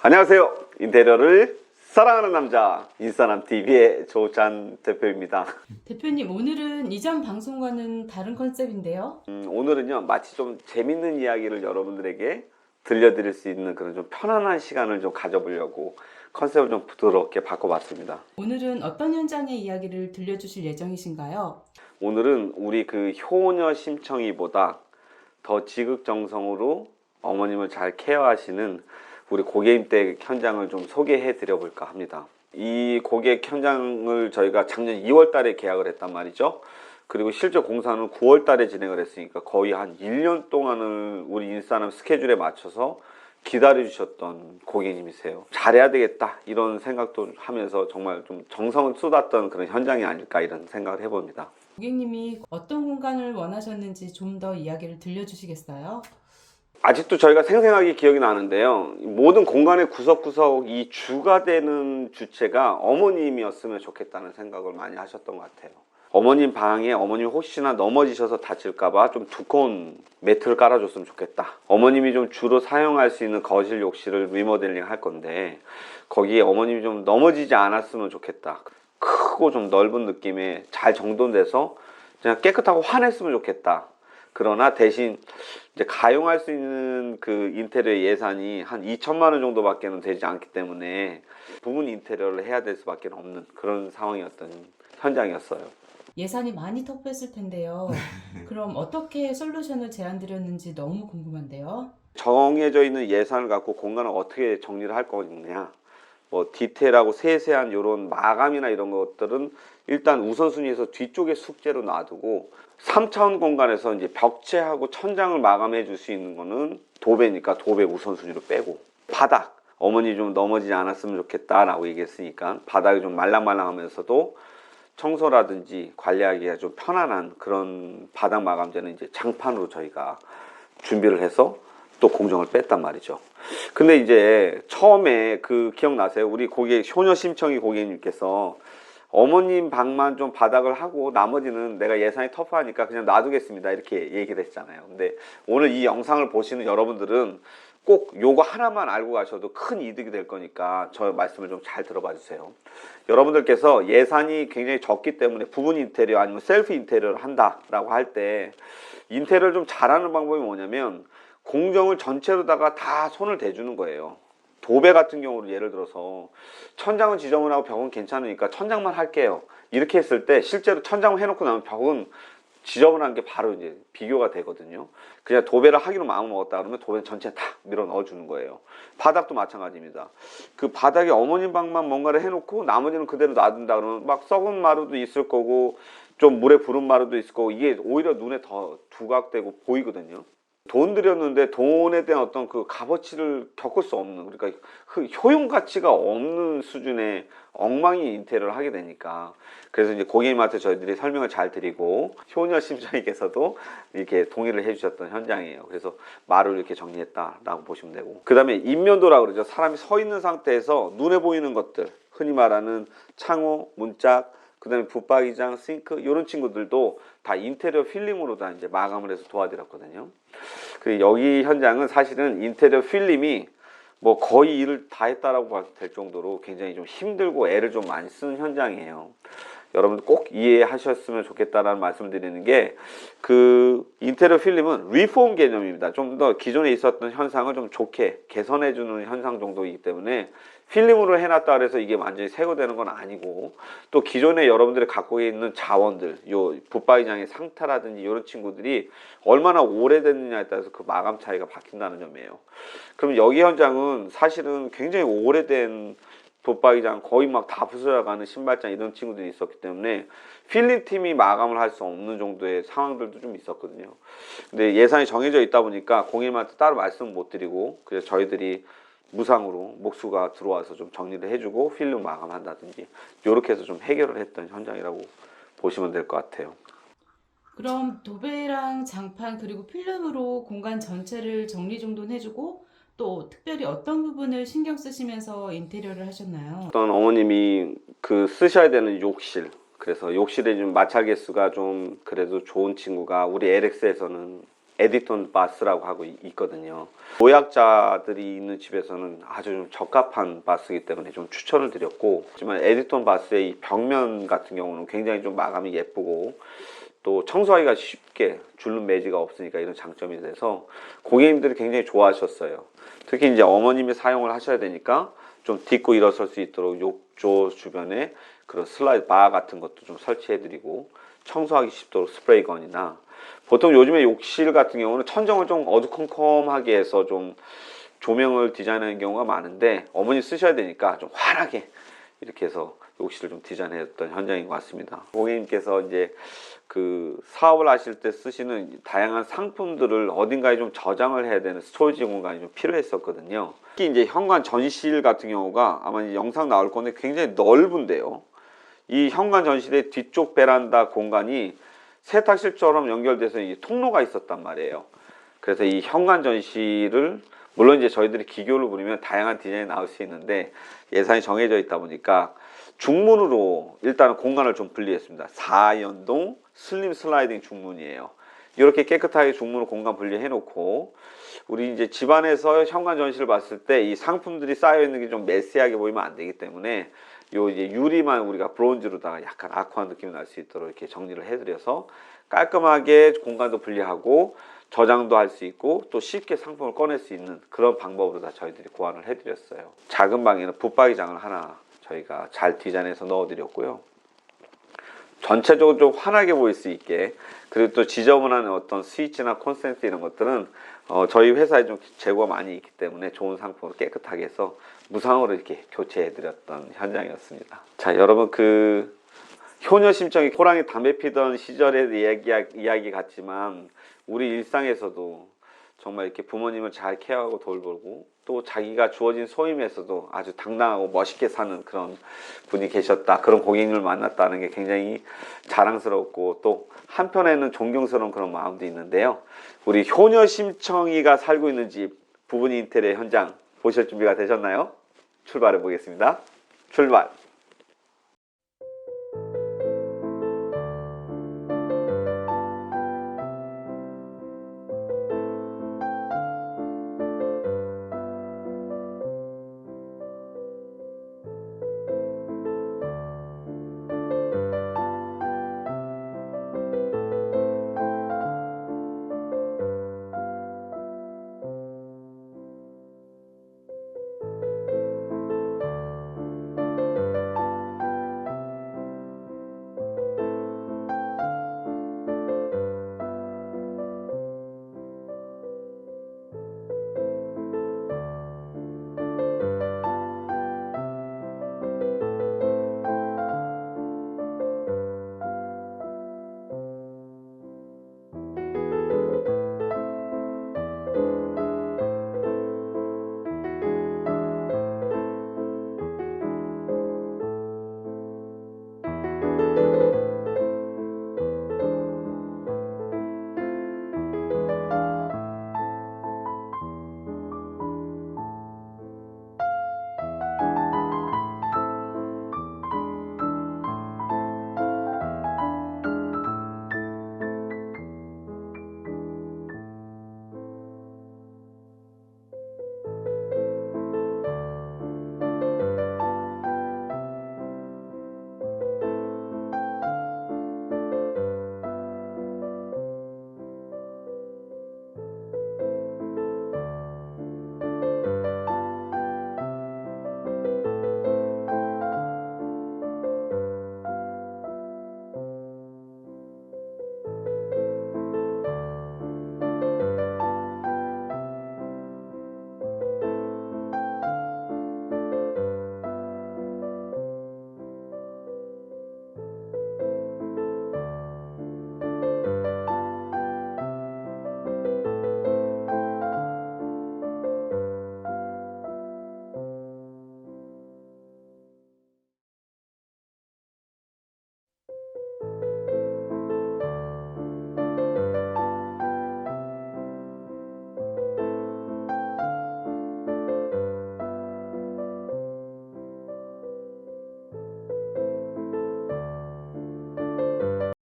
안녕하세요. 인테리어를 사랑하는 남자 인싸남TV의 조찬 대표입니다. 대표님, 오늘은 이전 방송과는 다른 컨셉인데요. 오늘은요, 마치 좀 재밌는 이야기를 여러분들에게 들려드릴 수 있는 그런 좀 편안한 시간을 좀 가져보려고 컨셉을 좀 부드럽게 바꿔봤습니다. 오늘은 어떤 현장의 이야기를 들려주실 예정이신가요? 오늘은 우리 그 효녀 심청이보다 더 지극정성으로 어머님을 잘 케어하시는 우리 고객님댁 현장을 좀 소개해 드려 볼까 합니다. 이 고객 현장을 저희가 작년 2월 달에 계약을 했단 말이죠. 그리고 실제 공사는 9월 달에 진행을 했으니까 거의 한 1년 동안을 우리 인싸남 스케줄에 맞춰서 기다려 주셨던 고객님이세요. 잘해야 되겠다 이런 생각도 하면서 정말 좀 정성을 쏟았던 그런 현장이 아닐까 이런 생각을 해봅니다. 고객님이 어떤 공간을 원하셨는지 좀 더 이야기를 들려주시겠어요? 아직도 저희가 생생하게 기억이 나는데요. 모든 공간의 구석구석 이 주가 되는 주체가 어머님이었으면 좋겠다는 생각을 많이 하셨던 것 같아요. 어머님 방에 어머님 혹시나 넘어지셔서 다칠까봐 좀 두꺼운 매트를 깔아줬으면 좋겠다. 어머님이 좀 주로 사용할 수 있는 거실 욕실을 리모델링 할 건데 거기에 어머님이 좀 넘어지지 않았으면 좋겠다. 크고 좀 넓은 느낌에 잘 정돈돼서 그냥 깨끗하고 환했으면 좋겠다. 그러나 대신 이제 가용할 수 있는 그 인테리어 예산이 한 2천만 원 정도밖에는 되지 않기 때문에 부분 인테리어를 해야 될 수밖에 없는 그런 상황이었던 현장이었어요. 예산이 많이 터프했을 텐데요. 그럼 어떻게 솔루션을 제안드렸는지 너무 궁금한데요. 정해져 있는 예산을 갖고 공간을 어떻게 정리를 할 거냐, 뭐 디테일하고 세세한 이런 마감이나 이런 것들은 일단 우선순위에서 뒤쪽에 숙제로 놔두고 3차원 공간에서 이제 벽체하고 천장을 마감해 줄 수 있는 거는 도배니까 도배 우선순위로 빼고, 바닥 어머니 좀 넘어지지 않았으면 좋겠다 라고 얘기했으니까 바닥이 좀 말랑말랑하면서도 청소라든지 관리하기가 좀 편안한 그런 바닥 마감재는 이제 장판으로 저희가 준비를 해서 또 공정을 뺐단 말이죠. 근데 이제 처음에 그 기억나세요? 우리 고객 효녀 심청이 고객님께서 어머님 방만 좀 바닥을 하고 나머지는 내가 예산이 터프하니까 그냥 놔두겠습니다 이렇게 얘기를 했잖아요. 근데 오늘 이 영상을 보시는 여러분들은 꼭 요거 하나만 알고 가셔도 큰 이득이 될 거니까 저 말씀을 좀 잘 들어봐 주세요. 여러분들께서 예산이 굉장히 적기 때문에 부분 인테리어 아니면 셀프 인테리어를 한다라고 할 때 인테리어를 좀 잘하는 방법이 뭐냐면 공정을 전체로다가 다 손을 대주는 거예요. 도배 같은 경우로 예를 들어서 천장은 지저분하고 벽은 괜찮으니까 천장만 할게요 이렇게 했을 때 실제로 천장을 해놓고 나면 벽은 지저분한 게 바로 이제 비교가 되거든요. 그냥 도배를 하기로 마음을 먹었다 그러면 도배 전체 다 밀어 넣어 주는 거예요. 바닥도 마찬가지입니다. 그 바닥에 어머님 방만 뭔가를 해놓고 나머지는 그대로 놔둔다 그러면 막 썩은 마루도 있을 거고 좀 물에 부른 마루도 있을 거고 이게 오히려 눈에 더 두각되고 보이거든요. 돈 들였는데 돈에 대한 어떤 그 값어치를 겪을 수 없는, 그러니까 그 효용 가치가 없는 수준의 엉망이 인테리어를 하게 되니까, 그래서 이제 고객님한테 저희들이 설명을 잘 드리고 효녀 심사위께서도 이렇게 동의를 해주셨던 현장이에요. 그래서 말을 이렇게 정리했다라고 보시면 되고, 그 다음에 인면도라고 그러죠. 사람이 서 있는 상태에서 눈에 보이는 것들, 흔히 말하는 창호, 문짝, 그 다음에 붙박이장, 싱크 이런 친구들도 다 인테리어 필름으로 다 이제 마감을 해서 도와드렸거든요. 그 여기 현장은 사실은 인테리어 필름이 뭐 거의 일을 다 했다라고 봐도 될 정도로 굉장히 좀 힘들고 애를 좀 많이 쓰는 현장이에요. 여러분들 꼭 이해하셨으면 좋겠다라는 말씀을 드리는 게, 그 인테리어 필름은 리폼 개념입니다. 좀 더 기존에 있었던 현상을 좀 좋게 개선해 주는 현상 정도이기 때문에 필름으로 해놨다 그래서 이게 완전히 새거 되는 건 아니고, 또 기존에 여러분들이 갖고 있는 자원들, 요 붙박이장의 상태라든지 이런 친구들이 얼마나 오래됐느냐에 따라서 그 마감 차이가 바뀐다는 점이에요. 그럼 여기 현장은 사실은 굉장히 오래된 붙박이장, 거의 막 다 부서져가는 신발장 이런 친구들이 있었기 때문에 필름팀이 마감을 할 수 없는 정도의 상황들도 좀 있었거든요. 근데 예산이 정해져 있다 보니까 공인한테 따로 말씀 못 드리고, 그래서 저희들이 무상으로 목수가 들어와서 좀 정리를 해주고 필름 마감한다든지 이렇게 해서 좀 해결을 했던 현장이라고 보시면 될 것 같아요. 그럼 도배랑 장판 그리고 필름으로 공간 전체를 정리정돈해주고 또 특별히 어떤 부분을 신경 쓰시면서 인테리어를 하셨나요? 어떤 어머님이 그 쓰셔야 되는 욕실, 그래서 욕실에 좀 마찰 개수가 좀 그래도 좋은 친구가 우리 LX에서는 에디톤 바스라고 하고 있거든요. 노약자들이 있는 집에서는 아주 좀 적합한 바스이기 때문에 좀 추천을 드렸고, 하지만 에디톤 바스의 이 벽면 같은 경우는 굉장히 좀 마감이 예쁘고 또 청소하기가 쉽게 줄눈 매지가 없으니까 이런 장점이 돼서 고객님들이 굉장히 좋아하셨어요. 특히 이제 어머님이 사용을 하셔야 되니까 좀 딛고 일어설 수 있도록 욕조 주변에 그런 슬라이드 바 같은 것도 좀 설치해 드리고, 청소하기 쉽도록 스프레이건이나, 보통 요즘에 욕실 같은 경우는 천정을 좀 어두컴컴하게 해서 좀 조명을 디자인하는 경우가 많은데, 어머니 쓰셔야 되니까 좀 환하게 이렇게 해서 욕실을 좀 디자인했던 현장인 것 같습니다. 고객님께서 이제 그 사업을 하실 때 쓰시는 다양한 상품들을 어딘가에 좀 저장을 해야 되는 스토리지 공간이 좀 필요했었거든요. 특히 이제 현관 전시실 같은 경우가 아마 이제 영상 나올 건데 굉장히 넓은데요. 이 현관 전시실의 뒤쪽 베란다 공간이 세탁실처럼 연결돼서 이 통로가 있었단 말이에요. 그래서 이 현관 전시를, 물론 이제 저희들이 기교를 부리면 다양한 디자인이 나올 수 있는데 예산이 정해져 있다 보니까 중문으로 일단은 공간을 좀 분리했습니다. 4연동 슬림 슬라이딩 중문이에요. 이렇게 깨끗하게 중문을 공간 분리해 놓고, 우리 이제 집안에서 현관 전시를 봤을 때 이 상품들이 쌓여 있는 게 좀 메시하게 보이면 안 되기 때문에 요 이제 유리만 우리가 브론즈로다가 약간 아쿠아 느낌이 날 수 있도록 이렇게 정리를 해드려서 깔끔하게 공간도 분리하고 저장도 할 수 있고 또 쉽게 상품을 꺼낼 수 있는 그런 방법으로 다 저희들이 고안을 해드렸어요. 작은 방에는 붙박이장을 하나 저희가 잘 디자인해서 넣어드렸고요. 전체적으로 좀 환하게 보일 수 있게, 그리고 또 지저분한 어떤 스위치나 콘센트 이런 것들은 저희 회사에 좀 재고가 많이 있기 때문에 좋은 상품을 깨끗하게 해서 무상으로 이렇게 교체해 드렸던 현장이었습니다. 자, 여러분, 그 효녀 심청이 호랑이 담배 피던 시절의 이야기 같지만 우리 일상에서도 정말 이렇게 부모님을 잘 케어하고 돌보고 또 자기가 주어진 소임에서도 아주 당당하고 멋있게 사는 그런 분이 계셨다, 그런 고객님을 만났다는 게 굉장히 자랑스럽고 또 한편에는 존경스러운 그런 마음도 있는데요. 우리 효녀 심청이가 살고 있는 집 부분 인테리어 현장 보실 준비가 되셨나요? 출발해 보겠습니다. 출발!